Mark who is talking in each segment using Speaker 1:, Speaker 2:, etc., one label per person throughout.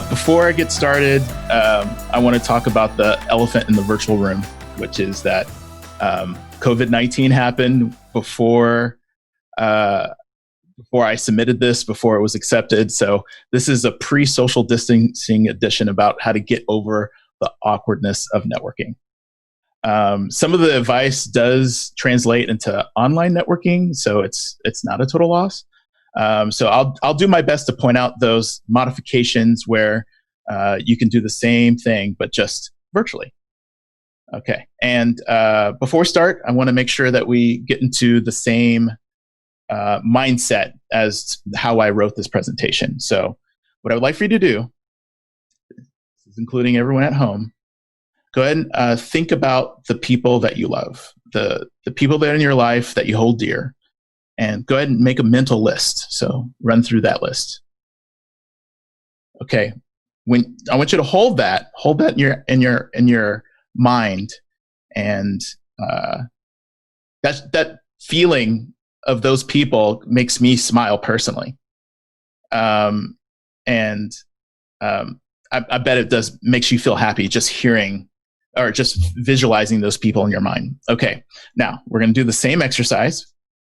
Speaker 1: Before I get started, I want to talk about the elephant in the virtual room, which is that COVID-19 happened before I submitted this, before it was accepted. So this is a pre-social distancing edition about how to get over the awkwardness of networking. Some of the advice does translate into online networking, so it's not a total loss. So I'll do my best to point out those modifications where you can do the same thing, but just virtually. Okay, and before we start, I want to make sure that we get into the same mindset as how I wrote this presentation. So what I would like for you to do, including everyone at home, go ahead and think about the people that you love, the people that are in your life that you hold dear. And go ahead and make a mental list. So run through that list. Okay. When I want you to hold that in your mind, and that feeling of those people makes me smile personally. I bet it makes you feel happy just hearing or just visualizing those people in your mind. Okay. Now we're going to do the same exercise.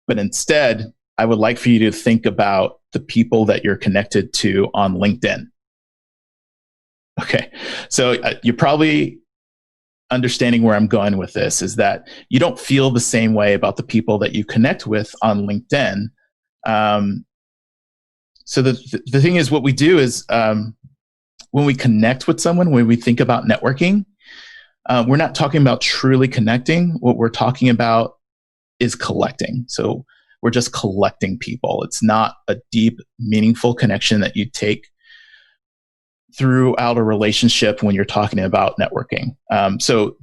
Speaker 1: But instead, I would like for you to think about the people that you're connected to on LinkedIn. Okay, so you're probably understanding where I'm going with this, is that you don't feel the same way about the people that you connect with on LinkedIn. So the thing is, what we do is when we connect with someone, when we think about networking, we're not talking about truly connecting. What we're talking about is collecting. So we're just collecting people. It's not a deep, meaningful connection that you take throughout a relationship when you're talking about networking. So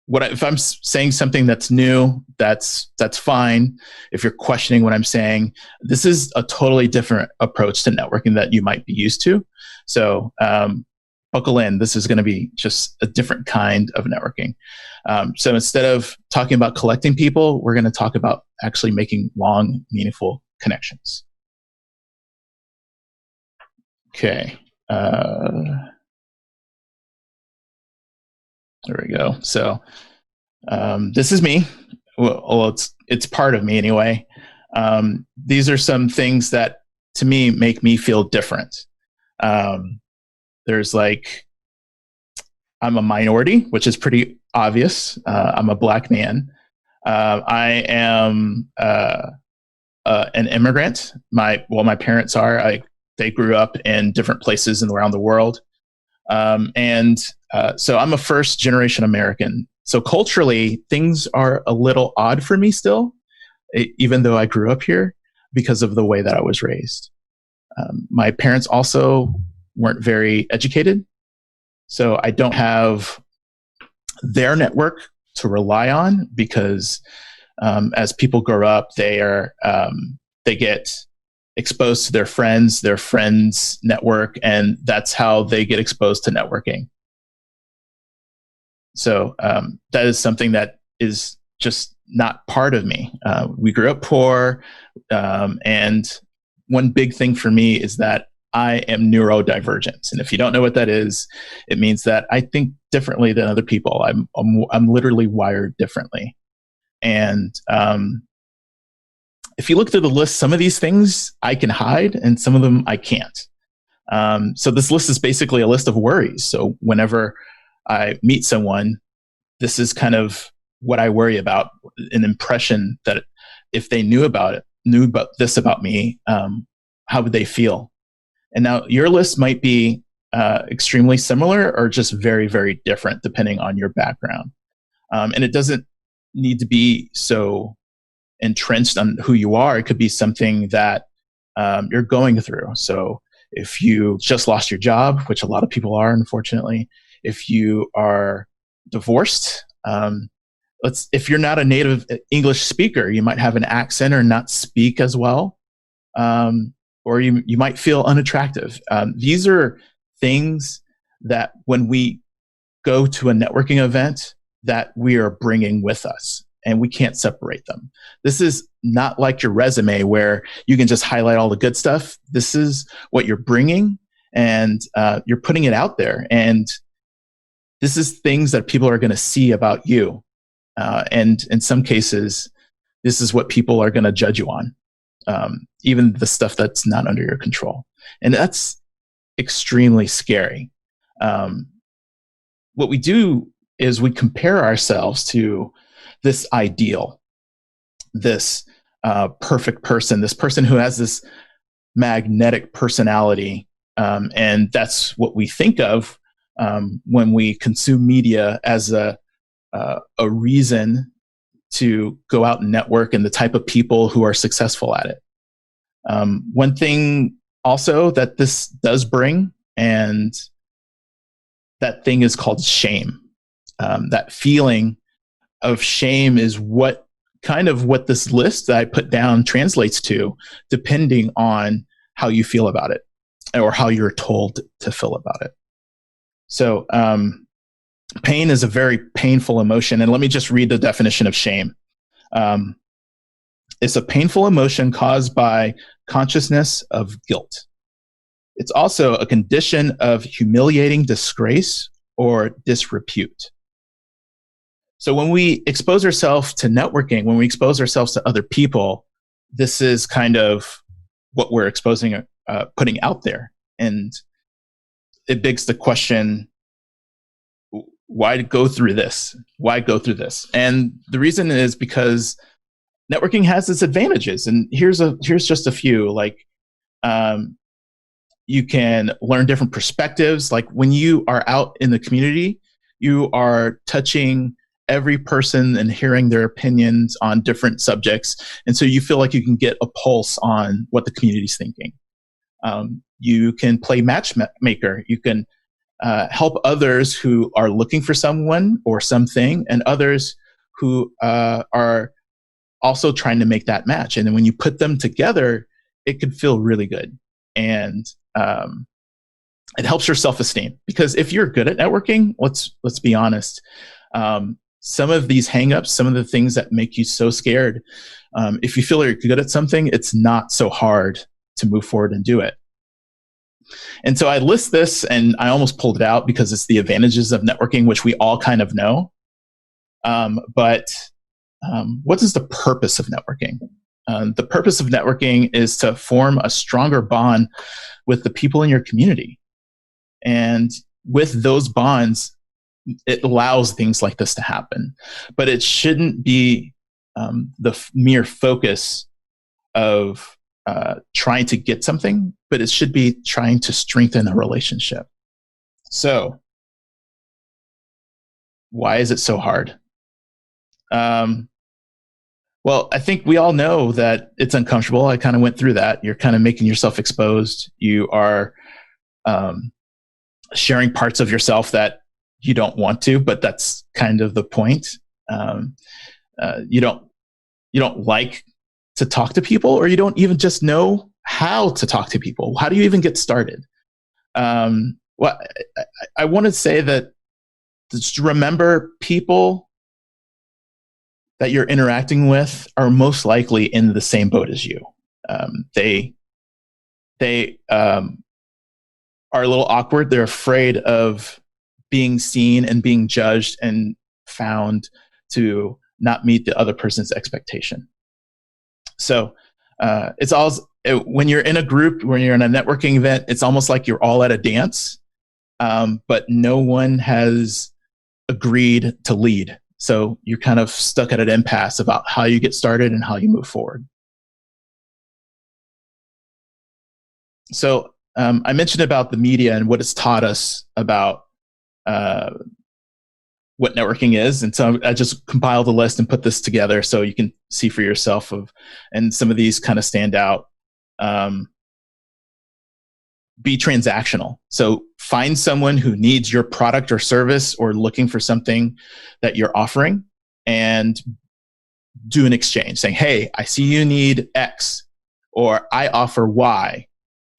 Speaker 1: if I'm saying something that's new, that's fine. If you're questioning what I'm saying, this is a totally different approach to networking that you might be used to. So buckle in. This is going to be just a different kind of networking. So instead of talking about collecting people, we're going to talk about actually making long, meaningful connections. Okay. There we go. So this is me. Well, it's part of me anyway. These are some things that, to me, make me feel different. There's I'm a minority, which is pretty obvious. I'm a Black man. I am an immigrant. My parents are. They grew up in different places around the world. So I'm a first generation American. So culturally, things are a little odd for me still, even though I grew up here, because of the way that I was raised. My parents also weren't very educated. So I don't have their network to rely on, because as people grow up, they get exposed to their friends' network, and that's how they get exposed to networking. So that is something that is just not part of me. We grew up poor, and one big thing for me is that I am neurodivergent. And if you don't know what that is, it means that I think differently than other people. I'm literally wired differently. And if you look through the list, some of these things I can hide and some of them I can't. So this list is basically a list of worries. So whenever I meet someone, this is kind of what I worry about, an impression that if they knew about this about me, how would they feel? And now your list might be extremely similar or just very, very different depending on your background. And it doesn't need to be so entrenched on who you are. It could be something that you're going through. So if you just lost your job, which a lot of people are, unfortunately, if you are divorced, if you're not a native English speaker, you might have an accent or not speak as well. Or you might feel unattractive. These are things that when we go to a networking event that we are bringing with us, and we can't separate them. This is not like your resume where you can just highlight all the good stuff. This is what you're bringing, and you're putting it out there. And this is things that people are going to see about you. And in some cases, this is what people are going to judge you on, even the stuff that's not under your control. And that's extremely scary. What we do is we compare ourselves to this ideal, this perfect person, this person who has this magnetic personality. And that's what we think of when we consume media as a reason to go out and network and the type of people who are successful at it. One thing also that this does bring, and that thing is called shame. That feeling of shame is what this list that I put down translates to, depending on how you feel about it or how you're told to feel about it. So pain is a very painful emotion. And let me just read the definition of shame. It's a painful emotion caused by consciousness of guilt. It's also a condition of humiliating disgrace or disrepute. So when we expose ourselves to networking, when we expose ourselves to other people, this is kind of what we're exposing, putting out there. And it begs the question, why go through this? Why go through this? And the reason is because networking has its advantages. And here's just a few. Like, you can learn different perspectives. Like when you are out in the community, you are touching every person and hearing their opinions on different subjects. And so you feel like you can get a pulse on what the community's thinking. You can play matchmaker. You can help others who are looking for someone or something, and others who are also trying to make that match. And then when you put them together, it could feel really good. And it helps your self-esteem, because if you're good at networking, let's be honest, some of these hangups, some of the things that make you so scared, if you feel you're good at something, it's not so hard to move forward and do it. And so I list this, and I almost pulled it out because it's the advantages of networking, which we all kind of know. But what is the purpose of networking? The purpose of networking is to form a stronger bond with the people in your community. And with those bonds, it allows things like this to happen. But it shouldn't be the mere focus of trying to get something, but it should be trying to strengthen a relationship. So, why is it so hard? Well, I think we all know that it's uncomfortable. I kind of went through that. You're kind of making yourself exposed. You are sharing parts of yourself that you don't want to, but that's kind of the point. You don't like to talk to people, or you don't even just know how to talk to people. How do you even get started? Well, I want to say that just remember, people that you're interacting with are most likely in the same boat as you. They are a little awkward. They're afraid of being seen and being judged and found to not meet the other person's expectation. So it's all, when you're in a group, when you're in a networking event, it's almost like you're all at a dance, but no one has agreed to lead. So you're kind of stuck at an impasse about how you get started and how you move forward. So I mentioned about the media and what it's taught us about what networking is. And so I just compiled a list and put this together so you can see for yourself and some of these kind of stand out. Be transactional. So find someone who needs your product or service or looking for something that you're offering, and do an exchange saying, hey, I see you need X, or I offer Y,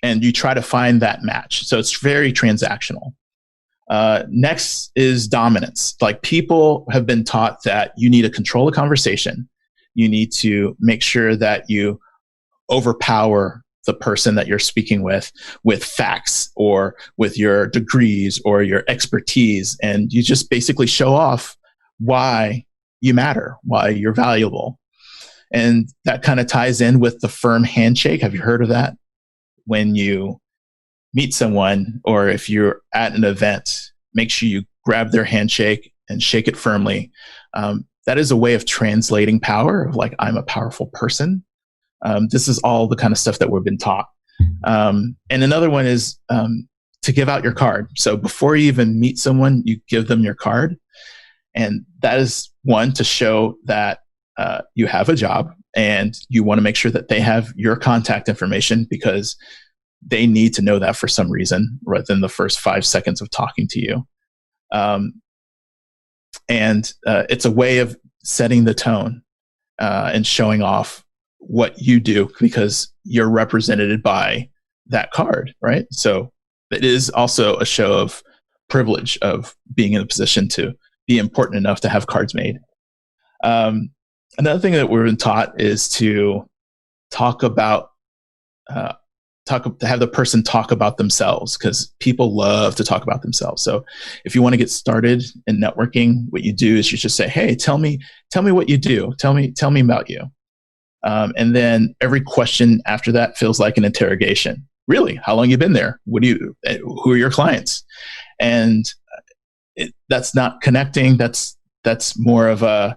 Speaker 1: and you try to find that match. So it's very transactional. Next is dominance. Like, people have been taught that you need to control the conversation. You need to make sure that you overpower the person that you're speaking with facts or with your degrees or your expertise. And you just basically show off why you matter, why you're valuable. And that kind of ties in with the firm handshake. Have you heard of that? When you meet someone, or if you're at an event, make sure you grab their handshake and shake it firmly. That is a way of translating power, of like, I'm a powerful person. This is all the kind of stuff that we've been taught. And another one is to give out your card. So before you even meet someone, you give them your card. And that is one, to show that you have a job and you want to make sure that they have your contact information, because they need to know that for some reason rather than the first 5 seconds of talking to you. And it's a way of setting the tone and showing off what you do, because you're represented by that card, right? So it is also a show of privilege of being in a position to be important enough to have cards made. Another thing that we've been taught is to talk about to have the person talk about themselves, because people love to talk about themselves. So if you want to get started in networking, what you do is you just say, hey, tell me what you do. Tell me about you. And then every question after that feels like an interrogation. Really? How long you been there? Who are your clients? And that's not connecting. That's more of a,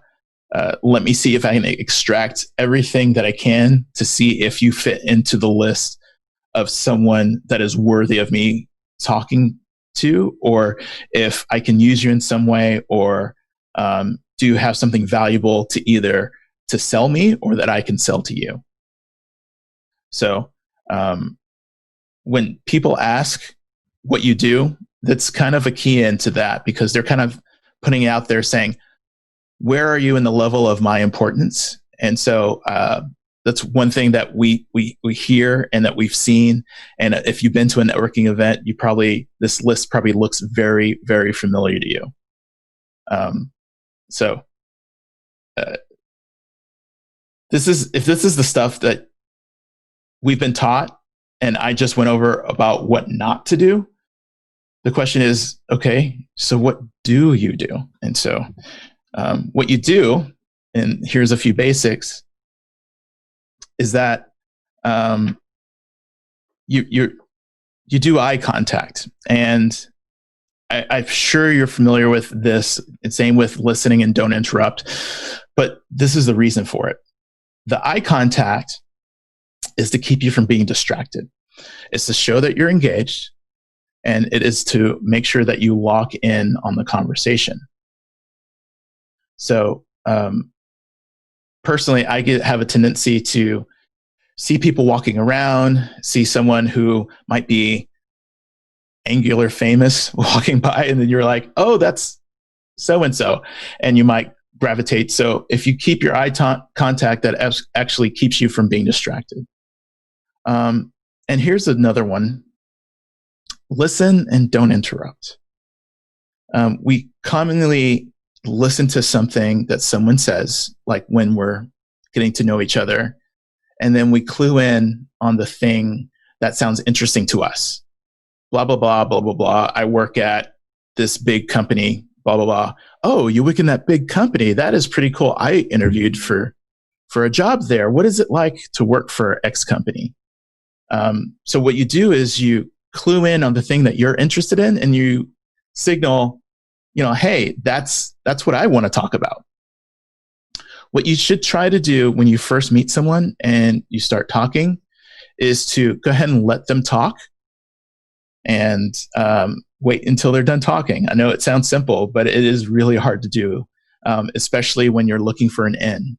Speaker 1: let me see if I can extract everything that I can to see if you fit into the list of someone that is worthy of me talking to, or if I can use you in some way, or do you have something valuable to either to sell me or that I can sell to you. So when people ask what you do, that's kind of a key into that, because they're kind of putting it out there saying, where are you in the level of my importance? And so that's one thing that we hear and that we've seen. And if you've been to a networking event, this list probably looks very, very familiar to you. If this is the stuff that we've been taught, and I just went over about what not to do, the question is, okay, so what do you do? And so what you do, and here's a few basics, is that you do eye contact. And I'm sure you're familiar with this. It's same with listening and don't interrupt, but this is the reason for it. The eye contact is to keep you from being distracted. It's to show that you're engaged, and it is to make sure that you lock in on the conversation. So personally, I have a tendency to see people walking around, see someone who might be Angular famous walking by, and then you're like, oh, that's so-and-so, and you might gravitate. So if you keep your eye contact, that actually keeps you from being distracted. And here's another one. Listen and don't interrupt. We commonly listen to something that someone says, like when we're getting to know each other, and then we clue in on the thing that sounds interesting to us. Blah, blah, blah, blah, blah, blah. I work at this big company, blah, blah, blah. Oh, you work in that big company. That is pretty cool. I interviewed for a job there. What is it like to work for X company? So what you do is you clue in on the thing that you're interested in, and you signal, hey, that's what I want to talk about. What you should try to do when you first meet someone and you start talking is to go ahead and let them talk, and wait until they're done talking. I know it sounds simple, but it is really hard to do, especially when you're looking for an in.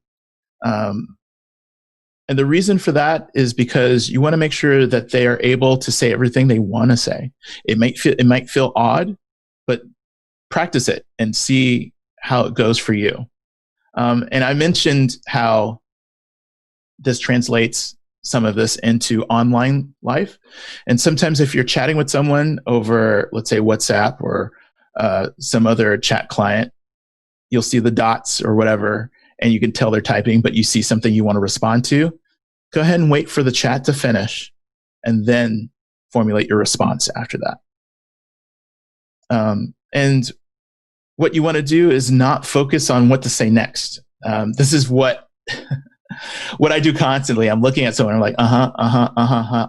Speaker 1: And the reason for that is because you want to make sure that they are able to say everything they want to say. It might feel odd, but practice it and see how it goes for you. And I mentioned how this translates some of this into online life. And sometimes if you're chatting with someone over, let's say, WhatsApp or some other chat client, you'll see the dots or whatever, and you can tell they're typing, but you see something you want to respond to. Go ahead and wait for the chat to finish, and then formulate your response after that. And what you want to do is not focus on what to say next. This is what what I do constantly. I'm looking at someone, I'm like,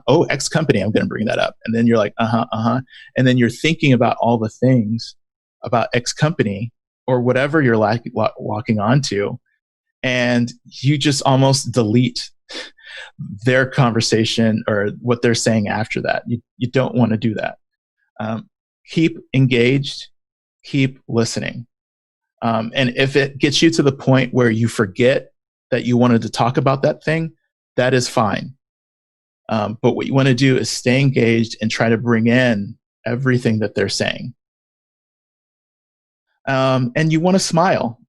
Speaker 1: oh, X company, I'm going to bring that up. And then you're like, and then you're thinking about all the things about X company or whatever you're walking onto, and you just almost delete their conversation or what they're saying after that. You don't want to do that. Keep engaged, keep listening. And if it gets you to the point where you forget that you wanted to talk about that thing, that is fine. But what you want to do is stay engaged and try to bring in everything that they're saying. And you want to smile.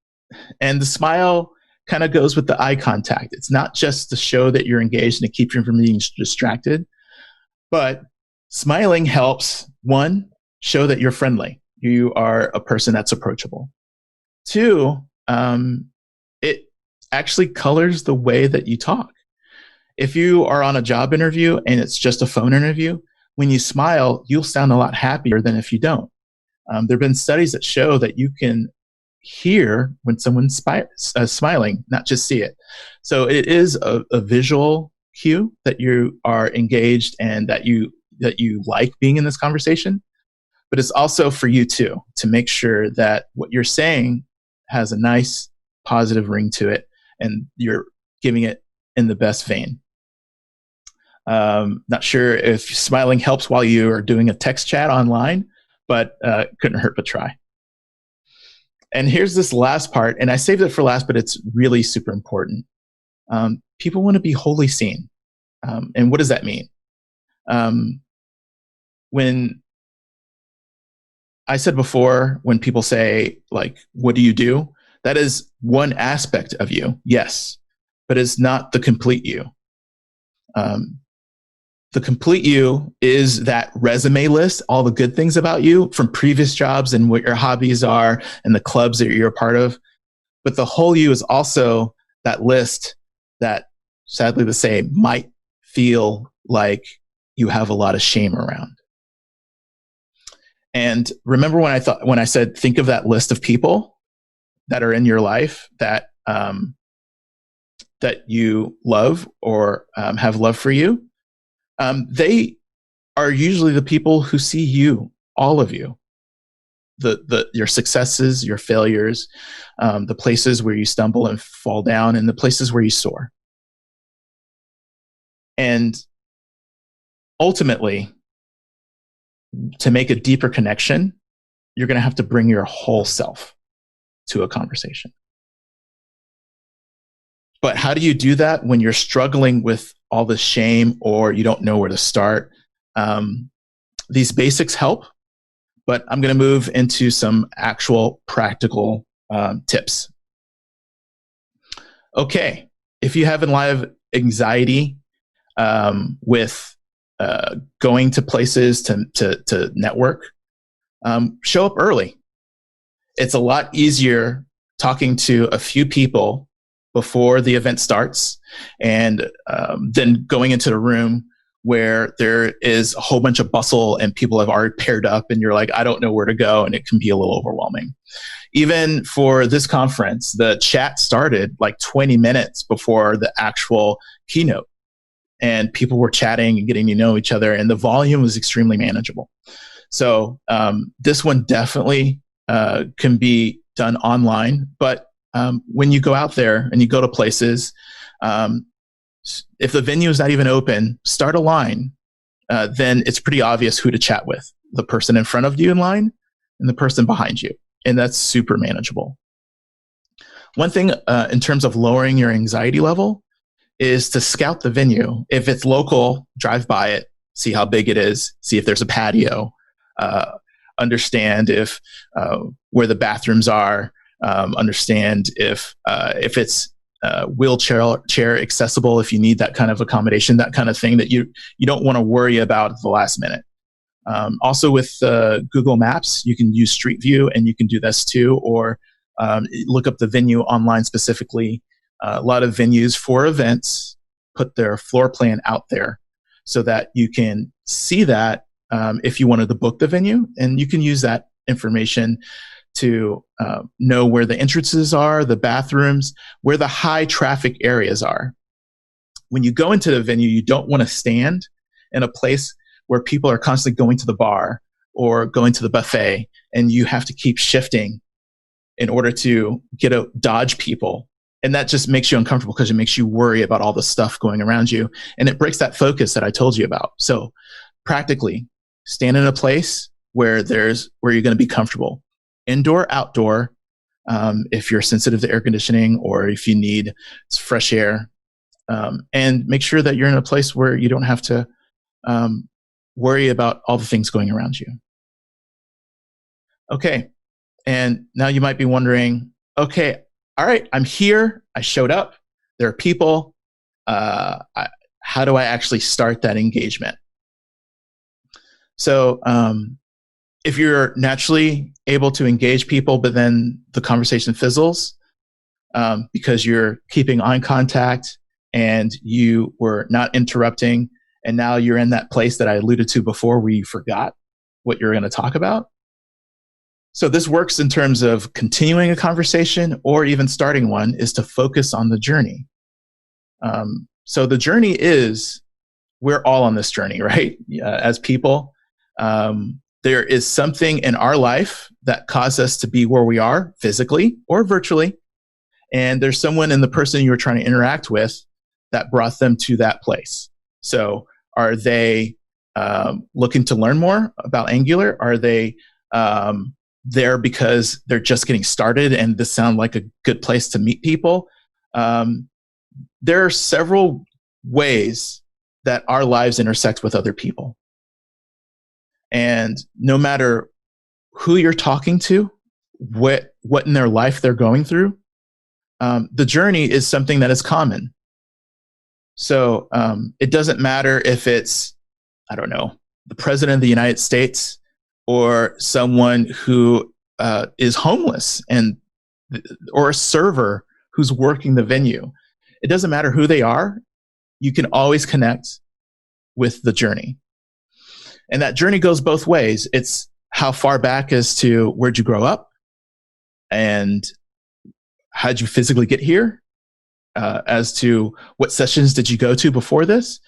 Speaker 1: And the smile kind of goes with the eye contact. It's not just to show that you're engaged and to keep you from being distracted, but smiling helps, one, show that you're friendly. You are a person that's approachable. Two, it actually colors the way that you talk. If you are on a job interview and it's just a phone interview, when you smile, you'll sound a lot happier than if you don't. There have been studies that show that you can hear when someone's smiling, not just see it. So it is a visual cue that you are engaged and that you like being in this conversation. But it's also for you too, to make sure that what you're saying has a nice positive ring to it and you're giving it in the best vein. Not sure if smiling helps while you are doing a text chat online, but couldn't hurt but try. And here's this last part, and I saved it for last, but it's really super important. People want to be wholly seen. And what does that mean? When I said before, when people say, like, what do you do? That is one aspect of you, yes, but it's not the complete you. The complete you is that resume list, all the good things about you from previous jobs and what your hobbies are and the clubs that you're a part of. But the whole you is also that list that, sadly to say, might feel like you have a lot of shame around. And remember when I said, think of that list of people that are in your life that that you love or have love for you. They are usually the people who see you, all of you, your successes, your failures, the places where you stumble and fall down, and the places where you soar. And ultimately, to make a deeper connection, you're going to have to bring your whole self to a conversation. But how do you do that when you're struggling with all the shame or you don't know where to start? These basics help, but I'm going to move into some actual practical tips. Okay, if you have a lot of anxiety with going to places to network, show up early. It's a lot easier talking to a few people before the event starts and then going into the room where there is a whole bunch of bustle and people have already paired up and you're like, I don't know where to go, and it can be a little overwhelming. Even for this conference, the chat started like 20 minutes before the actual keynote, and people were chatting and getting to know each other, and the volume was extremely manageable. So this one definitely can be done online, but when you go out there and you go to places, if the venue is not even open, start a line. Then it's pretty obvious who to chat with, the person in front of you in line and the person behind you. And that's super manageable. One thing in terms of lowering your anxiety level is to scout the venue. If it's local, drive by it, see how big it is, see if there's a patio, understand if where the bathrooms are, understand if it's wheelchair accessible, if you need that kind of accommodation, that kind of thing that you don't want to worry about at the last minute. Also with Google Maps, you can use Street View, and you can do this too, or look up the venue online specifically. A lot of venues for events put their floor plan out there so that you can see that if you wanted to book the venue, and you can use that information to know where the entrances are, the bathrooms, where the high traffic areas are. When you go into the venue, you don't want to stand in a place where people are constantly going to the bar or going to the buffet, and you have to keep shifting in order to dodge people. And that just makes you uncomfortable because it makes you worry about all the stuff going around you. And it breaks that focus that I told you about. So practically, stand in a place where you're going to be comfortable. Indoor, outdoor, if you're sensitive to air conditioning or if you need fresh air. And make sure that you're in a place where you don't have to worry about all the things going around you. Okay. And now you might be wondering, okay, all right, I'm here. I showed up. There are people. How do I actually start that engagement? So if you're naturally able to engage people, but then the conversation fizzles because you're keeping eye contact and you were not interrupting, and now you're in that place that I alluded to before where you forgot what you're going to talk about. So this works in terms of continuing a conversation or even starting one, is to focus on the journey. So the journey is, we're all on this journey, right? As people, there is something in our life that caused us to be where we are physically or virtually. And there's someone in the person you were trying to interact with that brought them to that place. So are they looking to learn more about Angular? Are they there because they're just getting started and this sounds like a good place to meet people? There are several ways that our lives intersect with other people. And no matter who you're talking to, what in their life they're going through, the journey is something that is common. So it doesn't matter if it's, I don't know, the president of the United States or someone who is homeless or a server who's working the venue. It doesn't matter who they are. You can always connect with the journey. And that journey goes both ways. It's how far back as to where'd you grow up and how'd you physically get here, as to what sessions did you go to before this,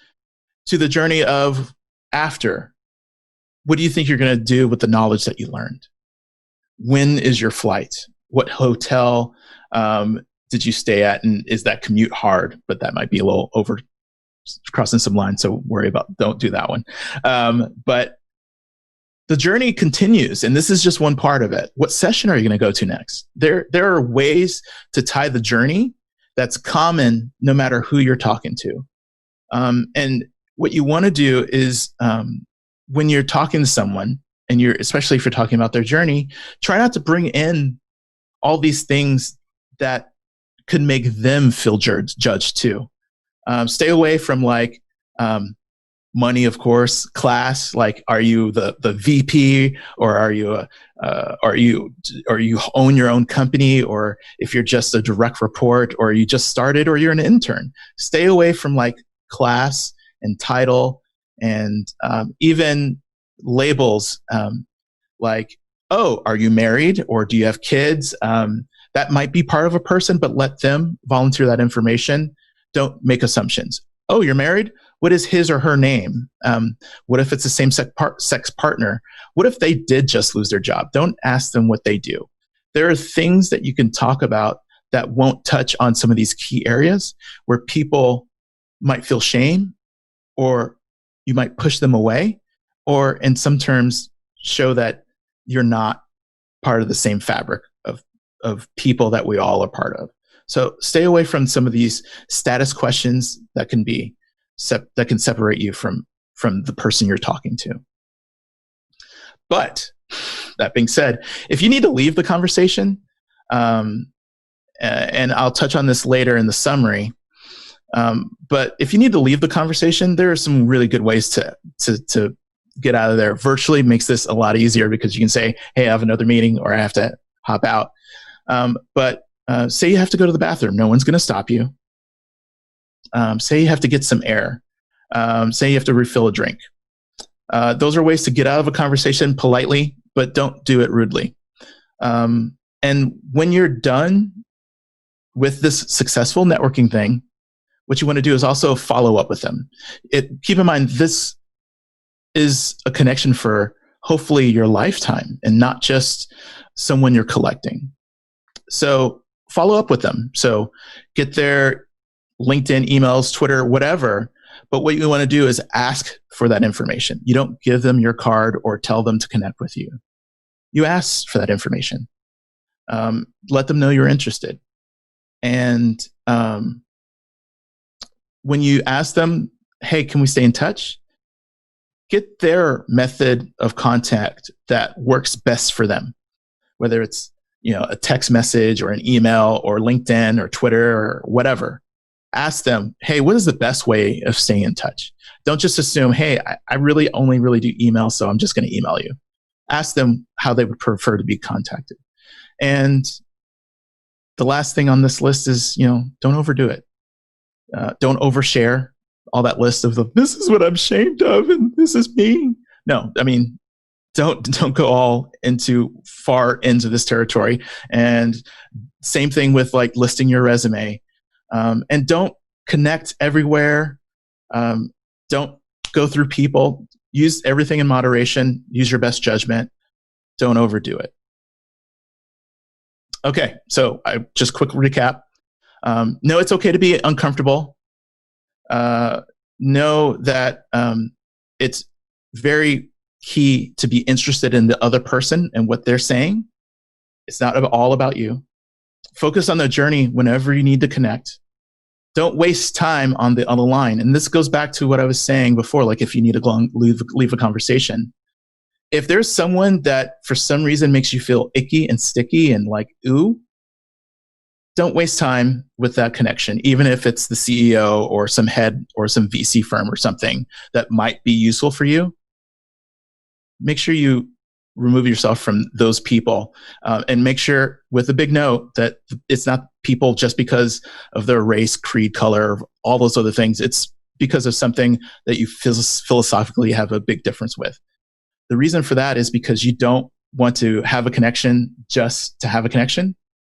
Speaker 1: to the journey of after. What do you think you're going to do with the knowledge that you learned? When is your flight? What hotel did you stay at? And is that commute hard? But that might be a little over crossing some lines, so don't do that one. But the journey continues, and this is just one part of it. What session are you going to go to next? There are ways to tie the journey that's common no matter who you're talking to. And what you want to do is when you're talking to someone, and especially if you're talking about their journey, try not to bring in all these things that could make them feel judged too. Stay away from money, of course, class. Like, are you the VP, or are you own your own company, or if you're just a direct report, or you just started, or you're an intern. Stay away from class and title and even labels like, oh, are you married or do you have kids? That might be part of a person, but let them volunteer that information. Don't make assumptions. Oh, you're married? What is his or her name? What if it's the same sex partner? What if they did just lose their job? Don't ask them what they do. There are things that you can talk about that won't touch on some of these key areas where people might feel shame, or you might push them away, or in some terms show that you're not part of the same fabric of people that we all are part of. So stay away from some of these status questions that can separate you from the person you're talking to. But that being said, if you need to leave the conversation, and I'll touch on this later in the summary, but if you need to leave the conversation, there are some really good ways to get out of there. Virtually makes this a lot easier because you can say, hey, I have another meeting, or I have to hop out. But say you have to go to the bathroom. No one's going to stop you. Say you have to get some air. Say you have to refill a drink. Those are ways to get out of a conversation politely, but don't do it rudely. And when you're done with this successful networking thing, what you want to do is also follow up with them. Keep in mind, this is a connection for hopefully your lifetime and not just someone you're collecting. So follow up with them. So get their LinkedIn, emails, Twitter, whatever. But what you want to do is ask for that information. You don't give them your card or tell them to connect with you. You ask for that information. Let them know you're interested. And when you ask them, hey, can we stay in touch? Get their method of contact that works best for them, whether it's a text message or an email or LinkedIn or Twitter or whatever. Ask them, hey, what is the best way of staying in touch? Don't just assume, hey, I really only do email, so I'm just going to email you. Ask them how they would prefer to be contacted. And the last thing on this list is, don't overdo it. Don't overshare all that list of this is what I'm ashamed of and this is me. No, I mean, don't go all far into this territory. And same thing with like listing your resume. And don't connect everywhere. Don't go through people. Use everything in moderation. Use your best judgment. Don't overdo it. Okay, so I just quick recap. No, it's okay to be uncomfortable. Know that it's very key to be interested in the other person and what they're saying. It's not all about you. Focus on the journey whenever you need to connect. Don't waste time on the line. And this goes back to what I was saying before, like if you need to leave a conversation. If there's someone that for some reason makes you feel icky and sticky and like, ooh, don't waste time with that connection, even if it's the CEO or some head or some VC firm or something that might be useful for you. Make sure you remove yourself from those people and make sure with a big note that it's not people just because of their race, creed, color, all those other things. It's because of something that you philosophically have a big difference with. The reason for that is because you don't want to have a connection just to have a connection.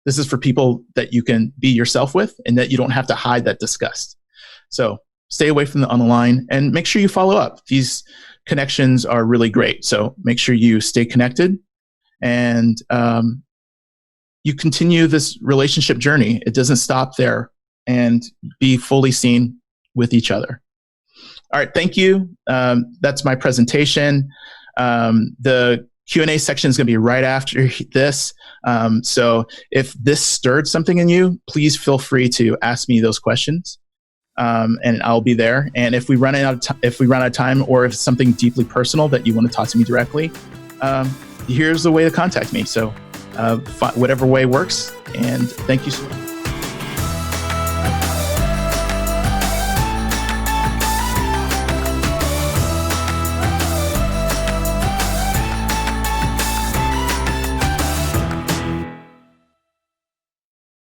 Speaker 1: This is for people that you can be yourself with and that you don't have to hide that disgust. So stay away from the on the line and make sure you follow up. These connections are really great. So make sure you stay connected and you continue this relationship journey. It doesn't stop there, and be fully seen with each other. All right, thank you. That's my presentation. The Q&A section is going to be right after this. So if this stirred something in you, please feel free to ask me those questions, and I'll be there. And if we run out of time, or if it's something deeply personal that you want to talk to me directly, here's the way to contact me. So whatever way works. And thank you so much.